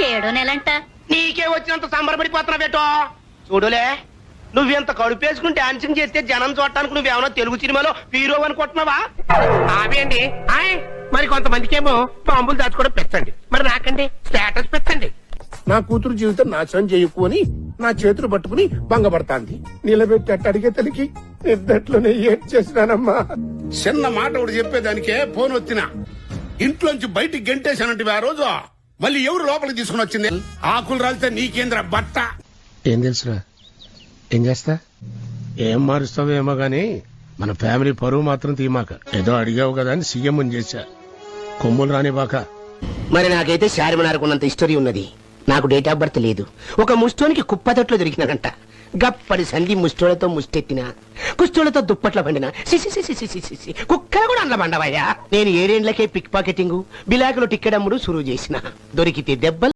7వ నెలంట. నీకే వచ్చినంత సంబరపడిపోతున్నావేటో. చూడులే, నువ్వెంత కడుపేసుకుని డాన్సింగ్ చేస్తే జనం చూడటానికి నువ్వేమన్నా తెలుగు సినిమాలో హీరో అనుకుంటున్నావా? అవే అండి. మరి కొంతమందికి ఏమో బాంబులు దాచుకోవడం పెంచండి, మరి నాకండి స్టేటస్ పెంచండి. నా కూతురు జీవితం నాశనం చేయకు అని నా చేతులు పట్టుకుని భంగపడతాంది. నిలబెట్టి అడిగే తల్లికి నిద్దట్లోనే ఏడ్ చేసినానమ్మా. చిన్న మాట ఒకటి చెప్పేదానికే ఫోన్ వచ్చినా ఇంట్లోంచి బయటికి గెంటేశానంటే ఆ రోజు మళ్ళీ ఎవరు లోపలికి తీసుకుని వచ్చింది? ఆకులు రాలితే నీకేంద్ర బట్ట. ఏం తెలుసురా, ఏం చేస్తా, ఏం మారుస్తావేమో గాని మన ఫ్యామిలీ పరువు మాత్రం తీమాక. ఏదో అడిగావు కదా అని సీఎం చేశా. కొమ్ములు రాని బాక. మరి నాకైతే శారమనారుకున్నంత హిస్టరీ ఉన్నది. నాకు డేట్ ఆఫ్ బర్త్ లేదు. ఒక ముష్టోనికి కుప్పతొట్లో దొరికినానంట. గప్పడి సంధి ముష్టోళ్లతో ముష్టెత్తిన, కుష్టోళ్లతో దుప్పట్ల పండిన, కుక్కలు కూడా అండ్ల బండవయ్యా. నేను 7 ఏళ్లకే పిక్ పాకెటింగ్, బిలాకులు టిక్కెడమ్ముడు సురువు చేసిన. దొరికితే దెబ్బలు,